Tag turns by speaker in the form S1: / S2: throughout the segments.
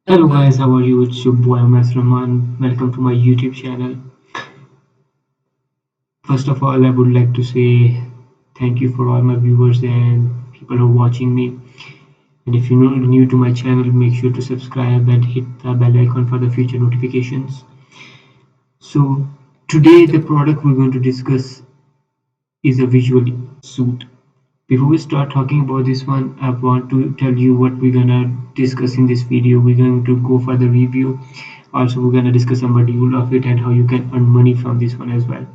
S1: Hello guys, how are you? It's your boy Omais Rehman. Welcome to my YouTube channel. First of all, I would like to say thank you for all my viewers and people who are watching me. And if you're new to my channel, make sure to subscribe and hit the bell icon for the future notifications. So today the product we're going to discuss is a visual suit. Before we start talking about this one, I want to tell you what we're gonna discuss in this video. We're going to go for the review. Also, we're gonna discuss a module of it and how you can earn money from this one as well.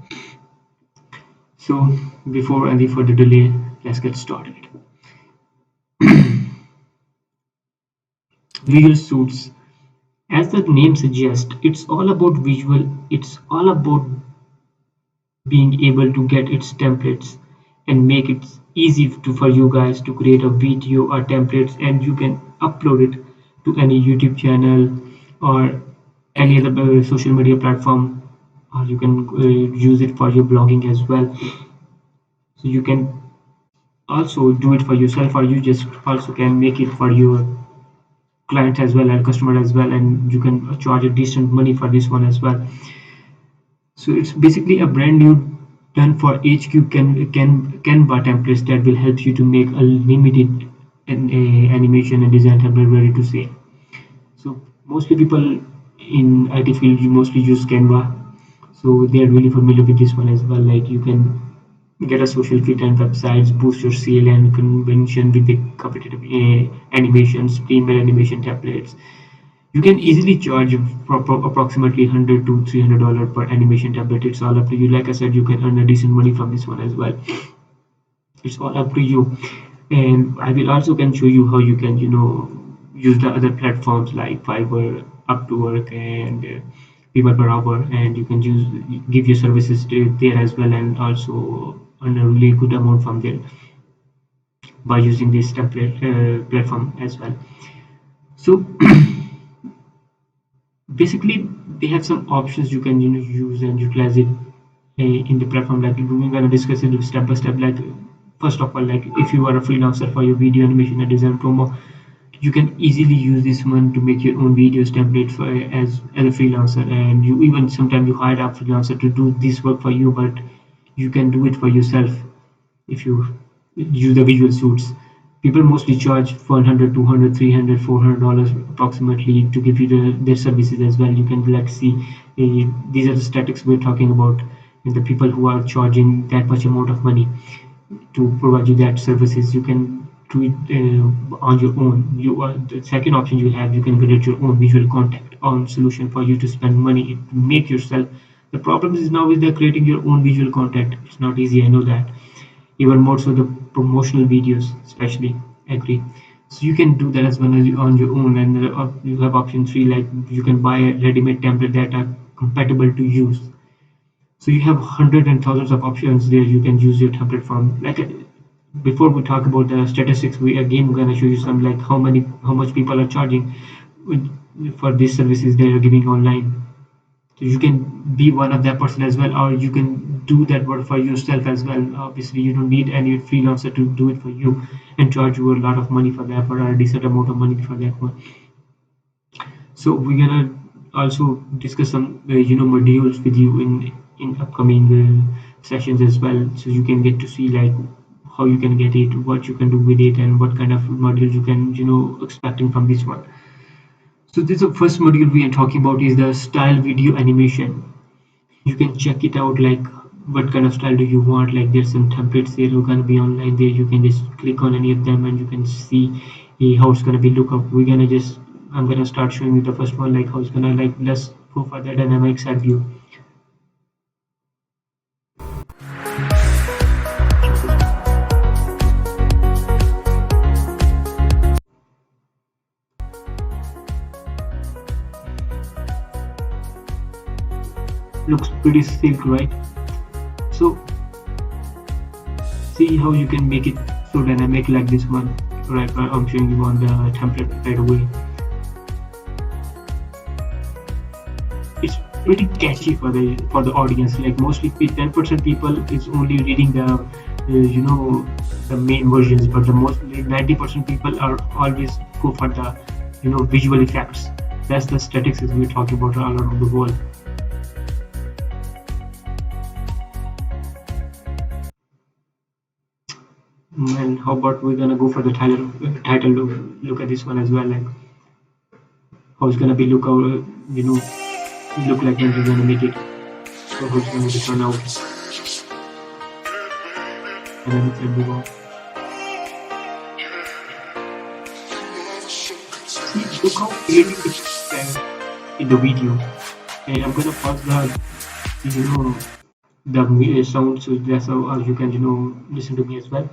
S1: So, before any further delay, let's get started. Visual suits, as the name suggests, it's all about visual. It's all about being able to get its templates and make it easy for you guys to create a video or templates, and you can upload it to any YouTube channel or any other social media platform, or you can use it for your blogging as well. So you can also do it for yourself, or you just also can make it for your client as well and customer as well, and you can charge a decent money for this one as well. So it's basically a brand new done for HQ Canva templates that will help you to make a limited animation and design template ready to sale. So mostly people in IT field you mostly use Canva, so they are really familiar with this one as well. Like you can get a social fit and websites, boost your sale and convention with the competitive animations, premium animation templates. You can easily charge approximately $100 to $300 per animation template. It's all up to you. Like I said, you can earn a decent money from this one as well. It's all up to you. And I will also can show you how you can, use the other platforms like Fiverr, Upwork, and People per hour, and you can give your services there as well, and also earn a really good amount from there by using this template platform as well. So basically they have some options you can use and utilize it in the platform. Like we're going to discuss it step by step. Like first of all, like if you are a freelancer for your video animation and design promo, you can easily use this one to make your own videos template for as a freelancer, and you even sometimes you hire a freelancer to do this work for you, but you can do it for yourself if you use the visual suits. People mostly charge 100, 200, 300, $400 approximately to give you their services as well. You can like see these are the statics we're talking about, and the people who are charging that much amount of money to provide you that services. You can do it on your own. You are the second option you have. You can create your own visual content on solution for you to spend money to make yourself. The problem is now is they're creating your own visual content. It's not easy. I know that, even more so the promotional videos especially. Agree. So you can do that as well as on your own, and you have option 3, like you can buy a ready-made template that are compatible to use. So you have hundreds and thousands of options there you can use your template from. Like before we talk about the statistics, we're going to show you some, like how much people are charging for these services they are giving online. So you can be one of that person as well, or you can do that work for yourself as well. Obviously you don't need any freelancer to do it for you and charge you a lot of money for that, for a decent amount of money for that one. So we're gonna also discuss some modules with you in upcoming sessions as well, so you can get to see like how you can get it, what you can do with it, and what kind of modules you can expecting from this one. So this is the first module we are talking about is the style video animation. You can check it out, like what kind of style do you want. Like there's some templates there are gonna be online there. You can just click on any of them and you can see how it's gonna be look up. I'm gonna start showing you the first one, like how it's gonna, like let's go for the dynamic side view. Looks pretty silk, right? So see how you can make it so dynamic like this one. Right, I'm showing you on the template right away. It's pretty catchy for the audience. Like mostly 10% people is only reading the main versions, but the mostly 90% people are always go for the visual effects. That's the statistics we're talking about all around the world. And how about we're gonna go for the title look at this one as well, like how it's gonna be look out, look like when we're gonna make it, so how it's gonna be turn out, and then let's move on. See, look how creative it's in the video. And I'm gonna pause you know, the sound, so that's how you can listen to me as well.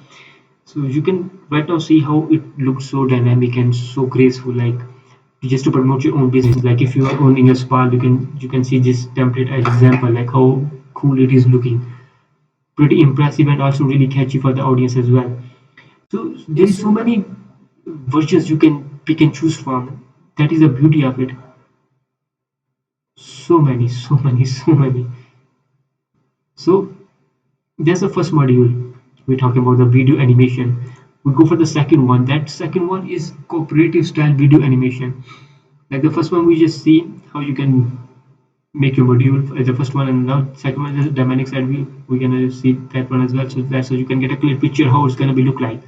S1: So you can right now see how it looks so dynamic and so graceful, like just to promote your own business. Like if you are owning a spa, you can see this template as example, like how cool it is looking, pretty impressive and also really catchy for the audience as well. So there is so many versions you can pick and choose from. That is the beauty of it. So many, so many, so many. So that's the first module. We're talking about the video animation. We go for the second one. That second one is cooperative style video animation. Like the first one, we just see how you can make your module. The first one, and now second one is the dynamic side. We're gonna see that one as well. So you can get a clear picture how it's gonna be look like.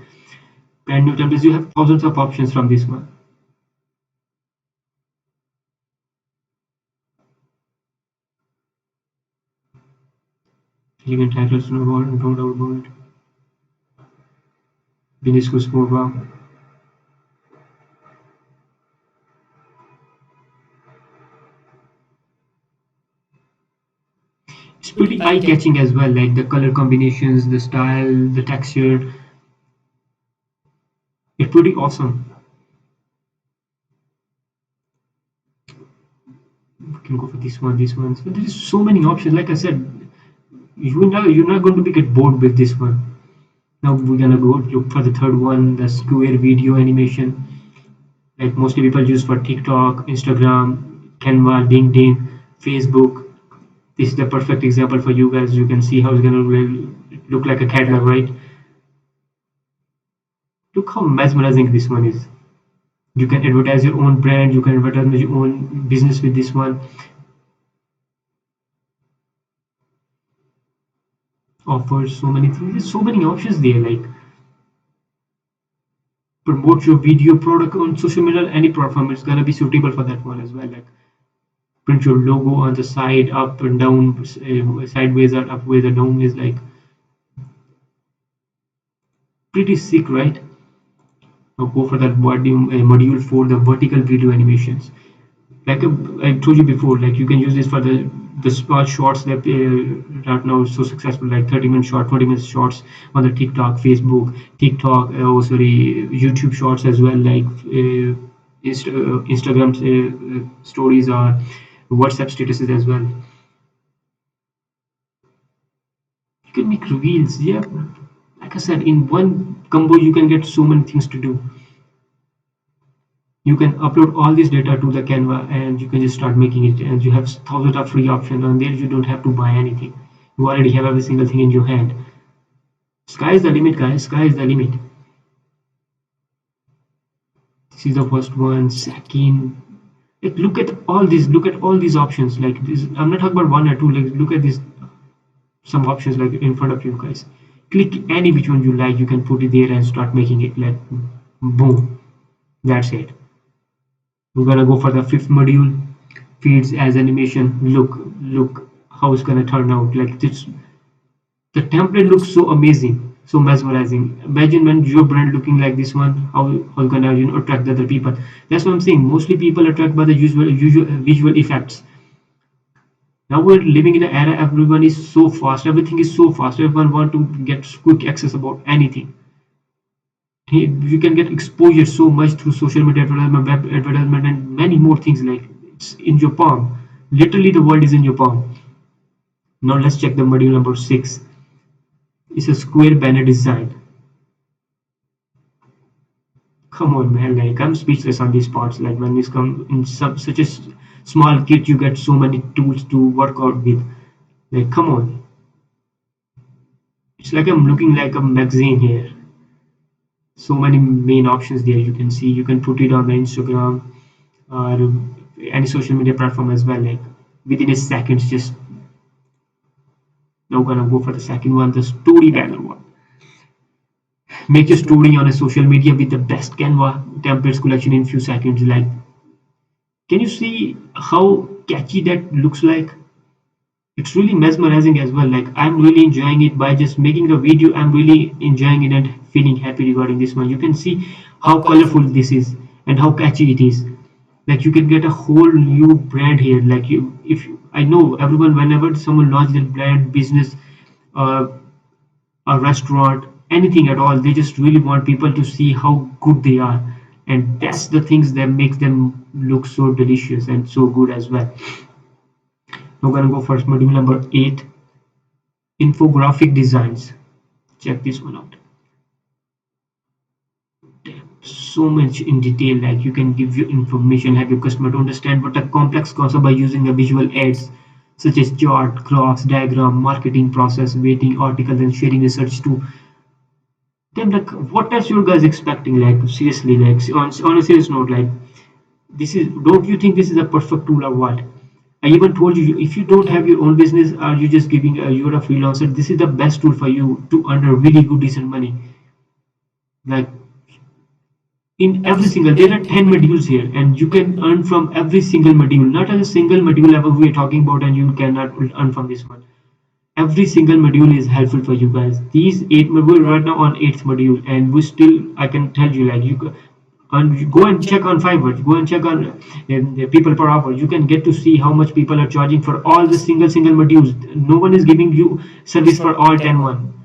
S1: Brand new templates. You have thousands of options from this one. Elegant titles, no doubt about it. Business goes more wow. It's pretty eye-catching as well, like the color combinations, the style, the texture. It's pretty awesome. We can go for this one, this one. So there is so many options. Like I said, you're not going to be get bored with this one. Now we're gonna go look for the third one, the square video animation. Like mostly people use for TikTok, Instagram, Canva, LinkedIn, Facebook. This is the perfect example for you guys. You can see how it's gonna look like a catalog, right? Look how mesmerizing this one is. You can advertise your own brand, you can advertise your own business with this one. Offers so many things. There's so many options there. Like promote your video product on social media, any platform. It's gonna be suitable for that one as well. Like print your logo on the side, up and down, sideways or upways or downways. Like pretty sick, right? Now go for that module for the vertical video animations. Like I told you before, like you can use this for the small shorts that right now is so successful, like 30-minute short, 20-minute shorts on the TikTok, oh sorry, YouTube shorts as well, like Instagram stories or WhatsApp statuses as well. You can make reveals, yeah. Like I said, in one combo, you can get so many things to do. You can upload all this data to the Canva and you can just start making it, and you have thousands of free options on there. You don't have to buy anything. You already have every single thing in your hand. Sky is the limit, guys. Sky is the limit. This is the first one. Second, like look at all these. Look at all these options. Like this, I'm not talking about one or two. Like look at this. Some options like in front of you guys. Click any which one you like. You can put it there and start making it. Like boom. That's it. We're gonna go for the fifth module, feeds as animation. Look how it's gonna turn out. Like this, the template looks so amazing, so mesmerizing. Imagine when your brand looking like this one, how gonna attract the other people. That's what I'm saying. Mostly people attract by the usual visual effects. Now we're living in an era everyone is so fast. Everything is so fast. Everyone want to get quick access about anything. You can get exposure so much through social media advertisement, web advertisement, and many more things. Like it's in your palm. Literally, the world is in your palm. Now let's check the module number 6. It's a square banner design. Come on, man! Like I'm speechless on these parts. Like when this come in such a small kit, you get so many tools to work out with. Like come on, it's like I'm looking like a magazine here. So many main options there. You can see you can put it on the Instagram or any social media platform as well. Like within a second, just now gonna go for the second one, the story banner one. Make your story on a social media with the best Canva templates collection in few seconds. Like, can you see how catchy that looks like? It's really mesmerizing as well. Like, I'm really enjoying it by just making the video. I'm really enjoying it and feeling happy regarding this one. You can see how colorful this is and how catchy it is. Like, you can get a whole new brand here. Like, I know everyone, whenever someone launches their brand business, uh, a restaurant, anything at all, they just really want people to see how good they are, and that's the things that makes them look so delicious and so good as well. We're gonna go first module number 8, infographic designs. Check this one out. So much in detail, like you can give your information, have your customer to understand what a complex concept by using a visual aids such as chart, graphs, diagram, marketing process, waiting articles, and sharing research to them. Like, what else you guys expecting? Like, seriously, like on a serious note, like, this is, don't you think this is a perfect tool or what? I even told you, if you don't have your own business or you just giving you're a freelancer, this is the best tool for you to earn a really good decent money. Like, in every single, there are 10 modules here and you can earn from every single module, not as a single module level we are talking about, and you cannot earn from this one. Every single module is helpful for you guys. These 8, we're right now on 8th module and we still, I can tell you, like, and you go and check on Fiverr, go and check on the people per hour. You can get to see how much people are charging for all the single modules. No one is giving you service for all 10 one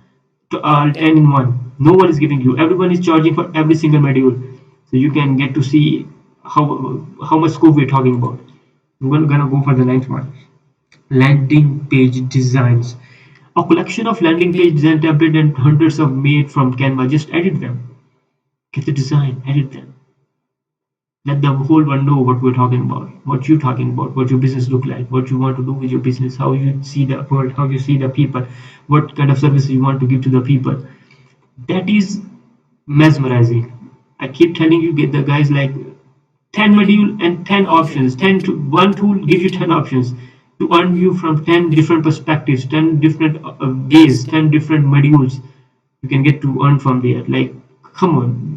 S1: to all 10 in one. No one is giving you. Everyone is charging for every single module. So you can get to see how much scope we're talking about. We're gonna go for the next one. Landing page designs. A collection of landing page design template and hundreds of made from Canva. Just edit them. Get the design, edit them. Let the whole world know what we're talking about, what you're talking about, what your business look like, what you want to do with your business, how you see the world, how you see the people, what kind of services you want to give to the people. That is mesmerizing. I keep telling you, get the guys, like, 10 module and 10 options. 10 to one tool give you 10 options to earn you from 10 different perspectives, 10 different ways, 10 different modules you can get to earn from there. Like, come on.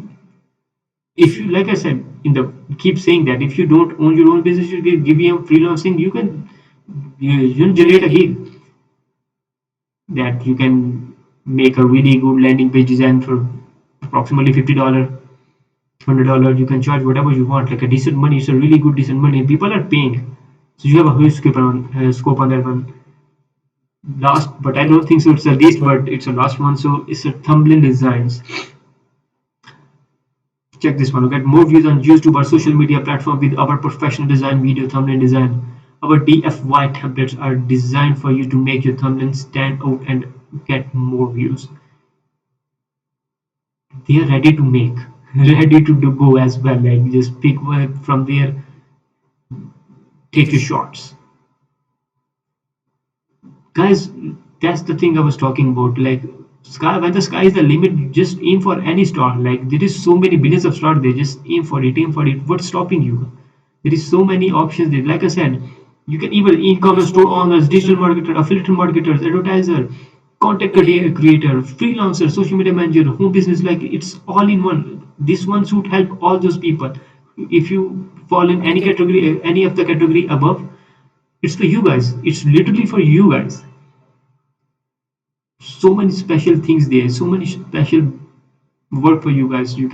S1: If you, like I said, in the keep saying that if you don't own your own business, you give you freelancing, you can generate a gig that you can make a really good landing page design for approximately $50, $100. You can charge whatever you want, like a decent money. It's a really good decent money. People are paying, so you have a huge scope on that one. Last, but I don't think so. It's the least, but it's the last one. So it's a thumbnail designs. Check this one. We get more views on YouTube or social media platform with our professional design video thumbnail design. Our DFY templates are designed for you to make your thumbnail stand out and get more views. They are ready to make, ready to go as well. Like, just pick one from there, take your shots. Guys, that's the thing I was talking about. Like, sky, when the sky is the limit, just aim for any star. Like, there is so many billions of stars there, just aim for it, aim for it. What's stopping you? There is so many options there. Like I said, you can even e-commerce store owners, digital marketer, affiliate marketers, advertiser, content creator, freelancer, social media manager, home business. Like, it's all in one. This one should help all those people. If you fall in any category, any of the category above, it's for you guys. It's literally for you guys. So many special things there, so many special work for you guys. You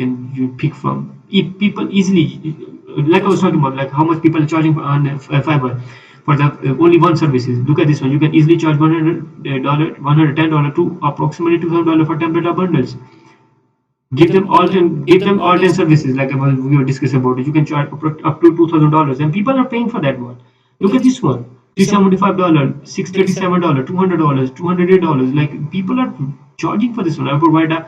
S1: pick from. If people easily, like I was talking about, like how much people are charging on Fiverr for the only one services. Look at this one. You can easily charge $100, $110 to approximately $2,000 for template or bundles. Give them all 10 services, like we were discussing about it. You can charge up to $2,000 and people are paying for that one. Look at this one. $375, $637, $200, $208. Like, people are charging for this one. I provide I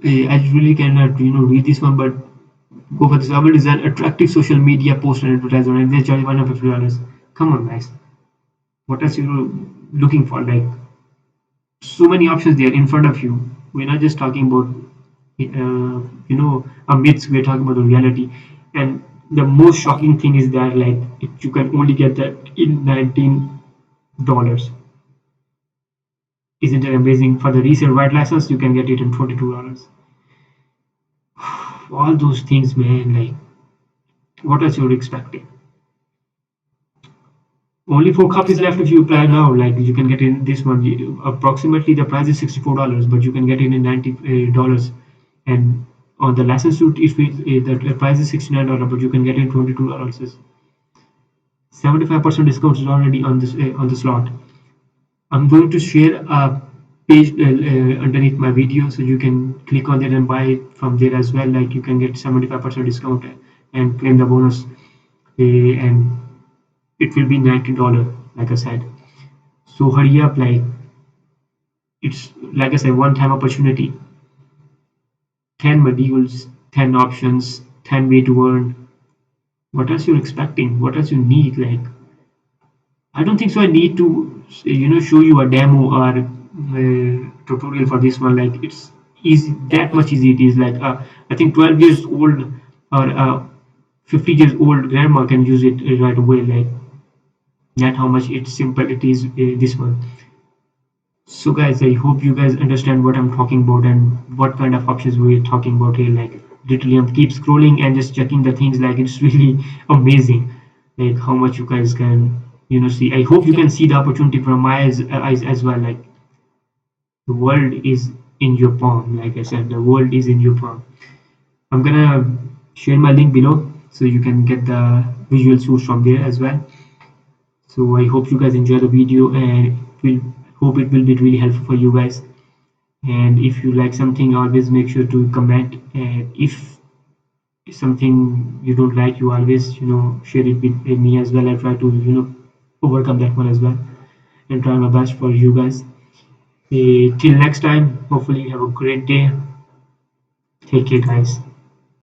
S1: really cannot read this one, but go for this. I will design attractive social media post and advertisement, and they charge $150. Come on, guys. What else you looking for? Like, so many options there in front of you. We're not just talking about a myths. We're talking about the reality. And the most shocking thing is that like you can only get that in $19. Isn't it amazing? For the resale white license, you can get it in $22. All those things, man. Like, what else you're expecting? Only 4 copies left if you apply now. Like, you can get in this one. Approximately the price is $64, but you can get it in $90. And on the license suit, the price is $69, but you can get it in $22. 75% discount is already on the slot. I'm going to share a page underneath my video, so you can click on it and buy it from there as well. Like you can get 75% discount and claim the bonus, and it will be $19, like I said. So hurry up, like it's like I said, one-time opportunity. 10 modules, 10 options, 10 way to earn. What else you're expecting? What else you need? Like I don't think so. I need to, show you a demo or tutorial for this one. Like it's easy, that much easy it is. Like I think 12 years old or 50 years old grandma can use it right away. Like that how much it's simple it is. This one. So guys, I hope you guys understand what I'm talking about and what kind of options we're talking about here. Like literally, I'm keep scrolling and just checking the things. Like it's really amazing, like how much you guys can see. I hope you can see the opportunity from my eyes as well. Like the world is in your palm. Like I said, the world is in your palm. I'm gonna share my link below so you can get the visual source from there as well. So I hope you guys enjoy the video and will hope it will be really helpful for you guys. And if you like something, always make sure to comment. And if something you don't like, you always share it with me as well. I try to overcome that one as well and try my best for you guys. Till next time, hopefully you have a great day. Take care, guys.